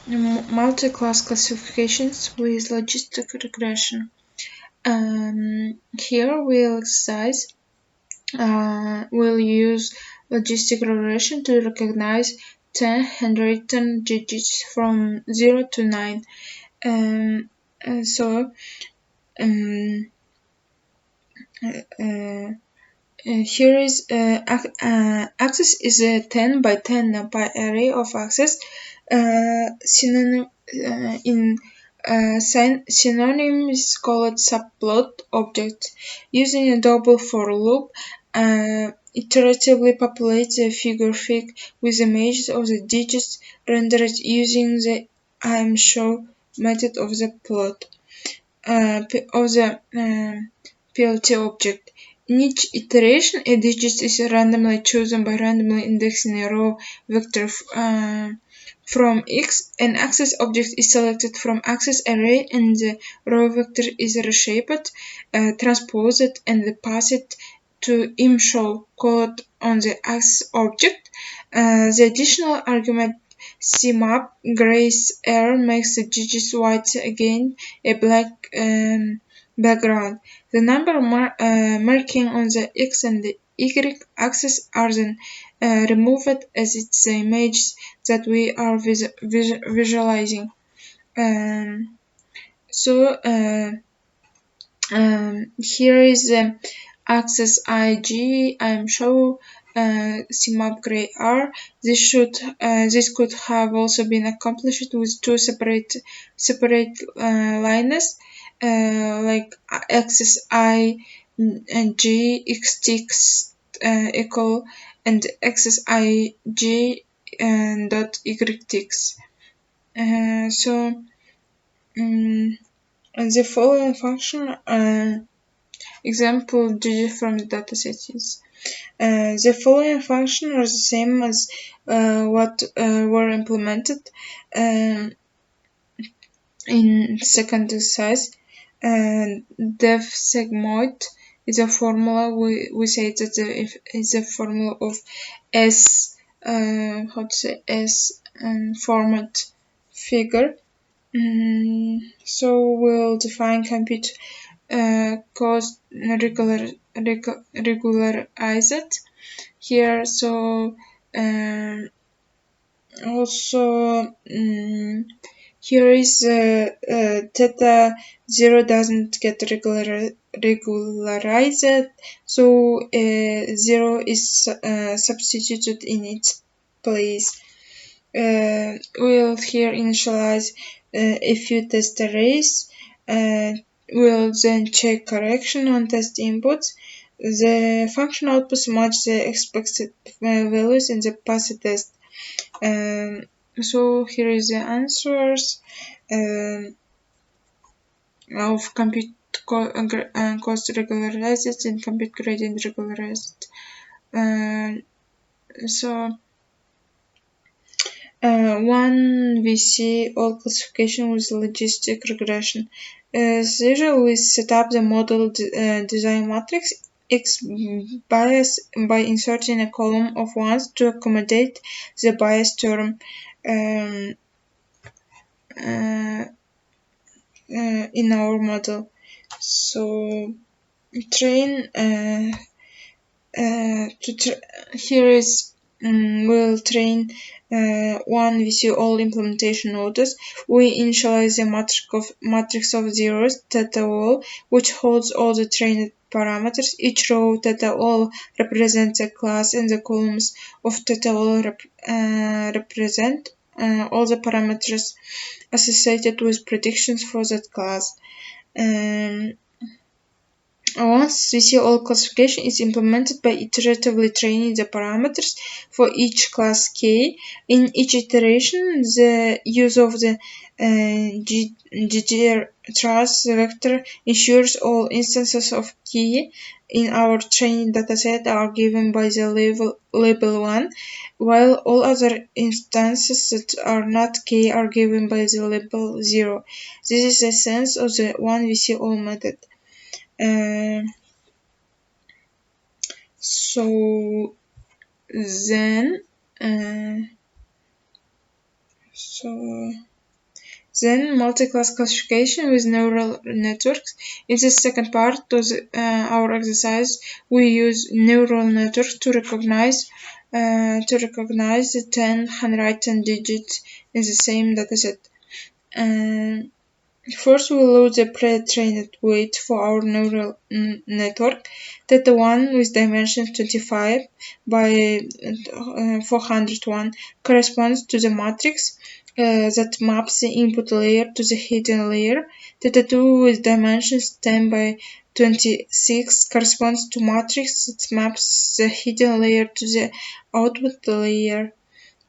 multi-class classifications with logistic regression. Here we'll use logistic regression to recognize 10 handwritten digits from 0 to 9. Um, so here is axis is a 10 by 10 by array of axes. Synonym in synonym is called subplot object. Using a double for loop, iteratively populate the figure fig with images of the digits rendered using the IMShow method of the plot of the PLT object. In each iteration, a digit is randomly chosen by randomly indexing a row vector from X. An access object is selected from access array and the row vector is reshaped, transposed, and passed to imshow called on the access object. The additional argument CMap grace R makes the digits white again a black background. The number marking on the X and the Y axis are then removed as it's the images that we are visualizing. Here is the axis IG. I'm show CMap gray R. This could have also been accomplished with two separate lines, like axis I and G x ticks equal and axis I G dot y ticks. The following function example digit from the dataset is the following functions are the same as what were implemented in second exercise. Def sigmoid is a formula. We say that it's a formula of S S format figure. So we'll define compute cost regularize it here. So also here is theta 0 doesn't get regularized, so 0 is substituted in its place. We'll here initialize a few test arrays. We'll then check correction on test inputs. The function outputs match the expected values in the passed test. So here is the answers of compute cost regularized and compute gradient regularized. One we see all classification with logistic regression. As usual, we set up the model design matrix X bias by inserting a column of ones to accommodate the bias term in our model. So train here is we'll train one we see all implementation nodes. We initialize the matrix of zeros theta all, which holds all the trained parameters. Each row theta all represents a class, and the columns of theta all represent all the parameters associated with predictions for that class. Once all classification is implemented by iteratively training the parameters for each class K. In each iteration, the use of the GTRAS vector ensures all instances of K in our training dataset are given by the label 1, while all other instances that are not K are given by the label 0. This is the sense of the one all method. So then Then multiclass classification with neural networks. In the second part of our exercise, we use neural networks to recognize the 10 handwritten digits in the same dataset. First, we load the pre-trained weight for our neural network. Theta 1 with dimension 25 by 401 corresponds to the matrix that maps the input layer to the hidden layer. Theta 2 with dimensions 10 by 26 corresponds to matrix that maps the hidden layer to the output layer.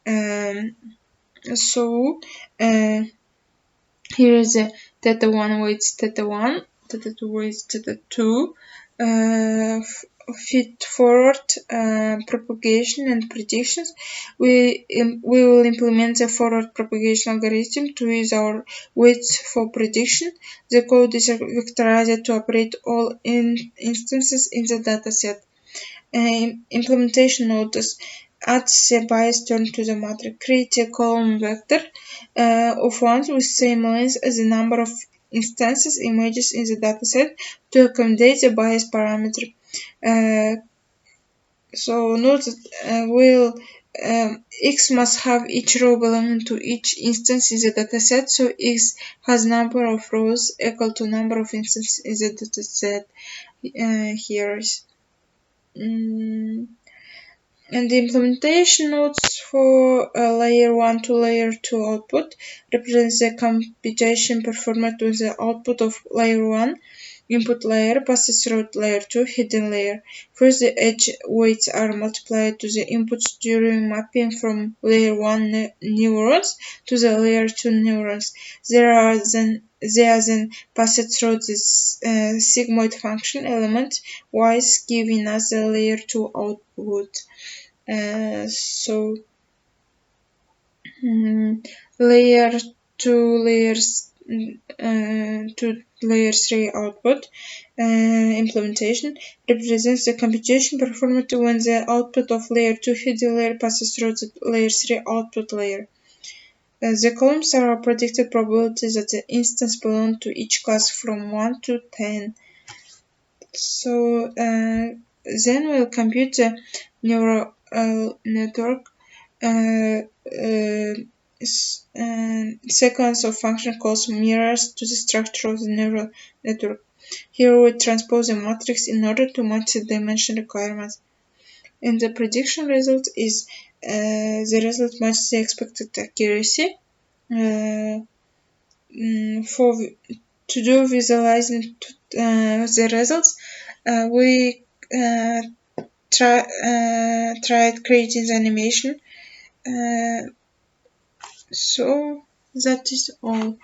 Um, so, uh, Here is a theta 1 weights theta 1, theta 2 weights theta 2, feed forward propagation and predictions. We will implement the forward propagation algorithm to use our weights for prediction. The code is vectorized to operate all instances in the dataset. Implementation notice adds a bias term to the matrix. Create a column vector of ones with same length as the number of instances images in the dataset to accommodate the bias parameter. So note that x must have each row belonging to each instance in the dataset, so x has number of rows equal to number of instances in the dataset. Here is and the implementation nodes for layer 1 to layer 2 output represents the computation performed with the output of layer 1 input layer passes through layer 2 hidden layer. First, the edge weights are multiplied to the inputs during mapping from layer 1 neurons to the layer 2 neurons. They are then passed through this sigmoid function element wise, giving us the layer 2 output. So layer 2 layers to layer 3 output implementation represents the computation performed when the output of layer 2 hidden layer passes through the layer 3 output layer. The columns are a predicted probability that the instance belong to each class from 1 to 10. So then we'll compute the neural network sequence of function calls mirrors to the structure of the neural network. Here we transpose a matrix in order to match the dimension requirements. And the prediction result is the result matches the expected accuracy. For to do visualizing the results, we tried creating the animation. So that is all.